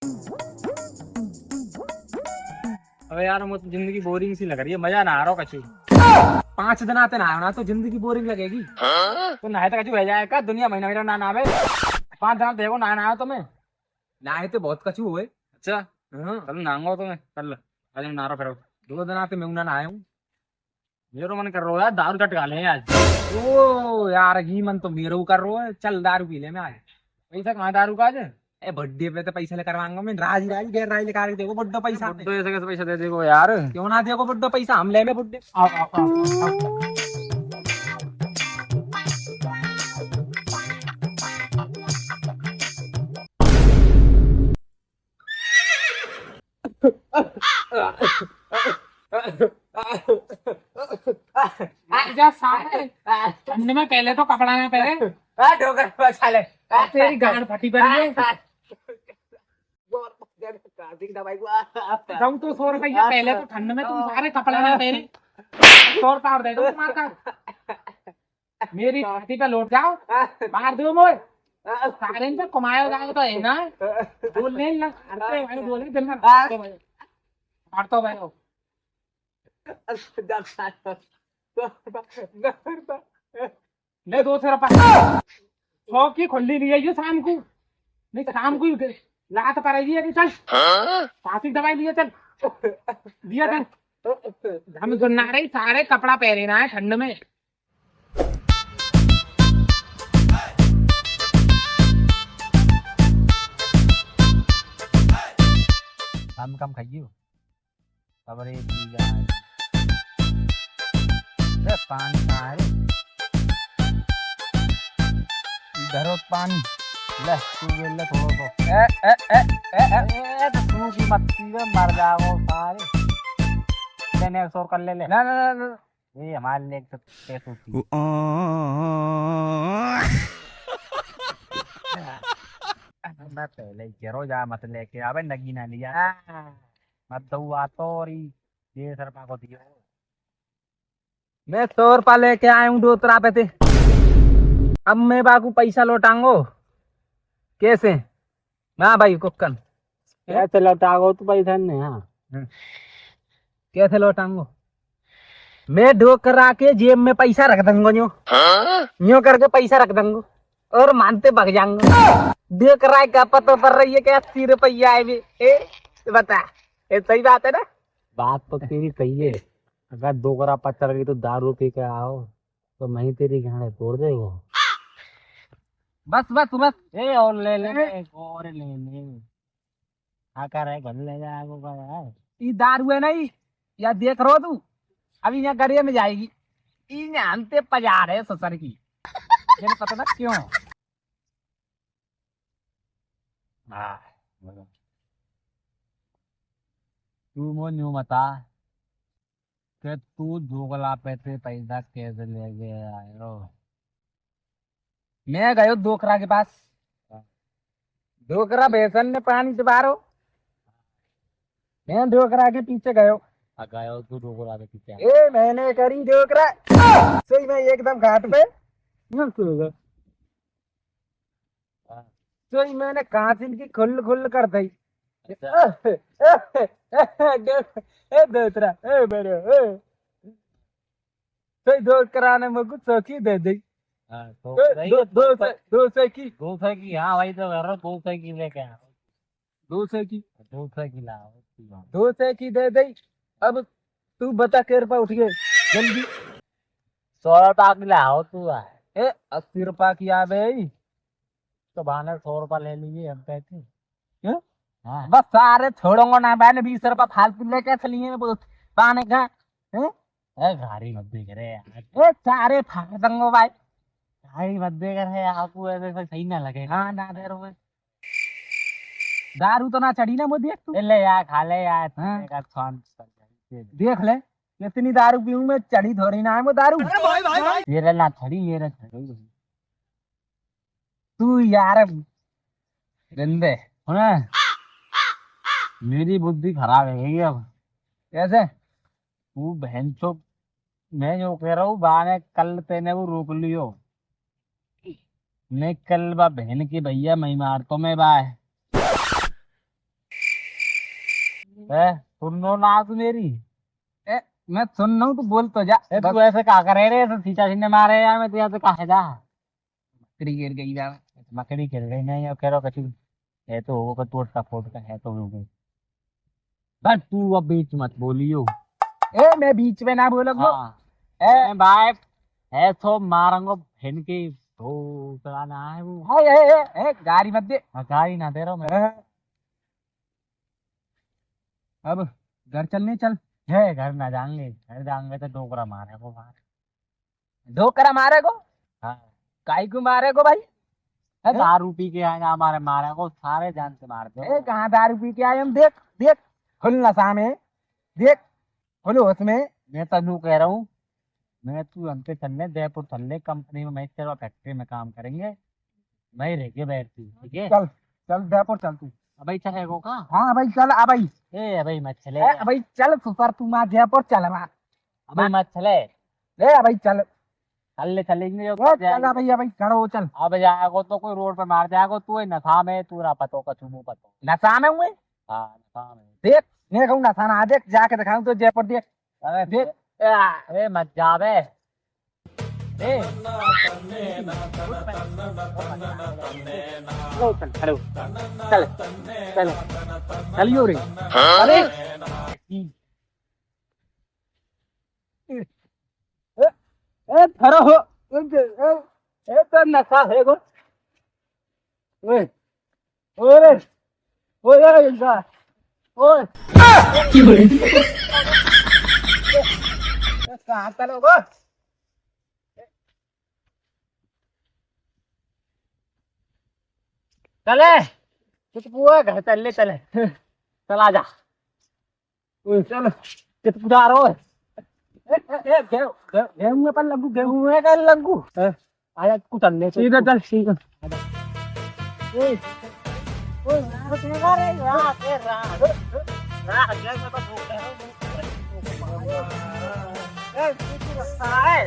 अबे यार मुझे तो जिंदगी बोरिंग सी लग रही है, मजा ना आ रहा कछु। 5 दिन आते ना ना तो जिंदगी बोरिंग लगेगी। तो नहाए तो कछु रह जाएगा, दुनिया महीना महीना ना नहावे। 5 दिन देखो ना नहाया तो मैं। नहाए तो बहुत कछु हुए। अच्छा हाँ, कल नहाऊंगा तो मैं कल। आज मैं नहा रहा फिर। 2 दिन आते मैं ना नहाया हूँ। मेरा तो मन कर रहा है यार, दारू चटका लें आज। ओ यार घी मन तो मेरे को कर रहा है, चल दारू पी ले मैं आज। पैसा कहाँ दारू का आज? ए बर्थडे पे तो पैसा लेकर आऊंगा मैं, राजी राजी गैर राजी लेकर देखो बुड्ढा पैसा बुड्ढो ऐसे कैसे पैसा दे देगो यार? क्यों ना देखो बुड्ढा पैसा हम ले में बुड्ढे। आओ आओ आओ आओ। आजा साले ठंड में पहले तो कपड़ा में पहले ठोकर बचा ले। तेरी गांड फटी पड़ी है। दम तो 100 रुपया पहले तो ठंड में तुम सारे कपड़े में पहने 100 रुपया और दे दो तुम्हारा। मेरी छाती पे लौट जाओ, मार दो मोए सारे पे कमाया जाए तो है ना। बोलने लग हरते भाई, बोले दिल में मार तो भाई ले 200 रुपया 100 की खुली ली है शाम को, नहीं शाम को लात पर आई है कि चल फांसी दवाई लिए चल दिया चल। हम सुनना रही सारे कपड़ा पहने ना है ठंड में। हम कम खाइए खबरें पानी कहाँ है इधर पानी ले तू ले थोड़ा तो ए ए ए ए ए तो तू की मत्ती में मर जाओ सारे लेने 100 कर ले ना ना ना ये हमारे लिए तो पैसों की मैं पहले ही कह रहा हूँ जा मत लेके आवे नगी ना लिया मत दऊ आतो और 1.5 रुपया को दियो। मैं 100 रुपया लेके आया हूँ 2 तरह पे थे, अब मैं बाकू पैसा लौटाऊंगो कैसे? हाँ भाई कुक्कन कैसे लौटाओ तो पैसा नहीं? हाँ कैसे लौटाऊंगो? मैं ढोक करा के जेब में पैसा रख दूंगा यूं करके पैसा रख दूंगा और मानते भाग जाऊंगा। देख रहा है क्या पता पड़ रही है क्या 80 रुपया है भी बता ये सही बात है ना? बात तो तेरी सही है। अगर 2 ग्राम पत्थर की तो दारू पी के आओ तो मैं तेरी गाने तोड़ देगो। बस बस बस ए और ले ले एक और ले ले आकर है घर ले जाएगा यार। ये दारू है नहीं या देख रहो तू अभी यहाँ गरिया में जाएगी यहाँ अंते पजा रहे ससुर की मेरे पता ना क्यों। तू मोन्यू बता कि तू 2 ग्राम पैसे पैसा कैसे ले गया आयो? मैं गयो डोकरा के पास, डोकरा बेसन ने पानी से बारो मैं डोकरा के पीछे गयो। गयो तू 2 ग्राम के पीछे ए मैंने करी डोकरा सही में एकदम घाट पे सही मैंने कांचिन की खुल खुल कर दी। डोकरा सही डोकरा ने मुझको चौकी दे दी। तो दो सौ की 200 की। हाँ भाई तो कर रहा 200 की लेके आओ। 200 की 200 की लाओ। 200 की दे दी। अब तू बता के रुपया उठ गए जल्दी 100 रुपया की लाओ तू। 80 रुपया की आ गई तो बहाने 100 रुपया ले लीजिए हम पैसे। हाँ बस सारे छोड़ूंगा ना मैंने 20 रुपया फालतू लेके चलिए पाने का घारी मत देख रहे यार। सारे फाड़ दूंगा भाई। घारी मत देख रहे आपको ऐसे सही ना लगे। हाँ ना दे रहे दारू तो ना चढ़ी ना मुझे देख तू ले यार खा ले यार। हाँ। देख देख ले कितनी दारू पीऊं मैं चढ़ी थोड़ी ना है वो दारू। ये ना छड़ी ये ना छड़ी। तू यार गंदे सुना मेरी बुद्धि खराब है अब। कैसे? तू बहन चो मैं जो कह रहा हूँ बाने कल तेने वो रोक लियो। मैं कल बा बहन की भैया मैं मार तो मैं बाय सुनो ना तू मेरी। मैं सुन रहा हूँ, तू बोल तो जा। तू ऐसे क्या करे रे, तो सीचा सीने मारे यार, मैं तुझे कहा जा। मकड़ी गिर गई जा। मकड़ी खेल रही नहीं, और कह रहा कछु है तो होगा, टोटका फोटका है तो होगा। बस तू अब बीच मत बोलियो। मैं बीच में ना बोलूंगा। हाँ भाई, है तो मारूंगा इनकी वो चलाना है वो। गाड़ी मत दे। गाड़ी ना दे रहा हूँ मैं। अब घर चलने चल। है घर जाएंगे तो डोकरा मारे को बाहर। धोकरा मारे को? हाँ, काई को मारे को भाई? दारू पी के आए हमारे मारे को, सारे जान से मारते हो। कहाँ दारू पी के आए हम? देख देख, फुल नशा में, देख फुल होश में। मैं तनु कह रहा हूँ, मैं तू हमसे चलने जयपुर चलने कंपनी में, मैं तेरा फैक्ट्री में काम करेंगे, मैं रह के बैठती, ठीक है? चल चल जयपुर चल तू। अबे चलेगो का? हाँ भाई चल। भाई अबे मत चले। भाई चल सुपर, तू माँ जयपुर चल। अबे मत चले। भाई चल। चलेंगे जो चल भैया भाई, खड़ो चल। अब जाएगो तो कोई रोड पे मार जाएगो, तू ही नशा में, तू ना पतो कछु मुँह पतो। नशा में हुए? हाँ नशा में। देख मैं कहूँ नशा ना, देख जाके दिखाऊं तो जयपुर, देख। अबे देख अबे मत जा बे। चल चल चल चलियो रे। अरे खड़ो हो। तो नशा है गो। ओए ओए ओए इनका ओए कहाँ चलोगो? चले चितपुआ घर चल चले, चला जा। चलो चितपुआ रो गेहूं में पर लगू, गेहूं में का लगू। आया तू चलने सीधा चल सीधा। है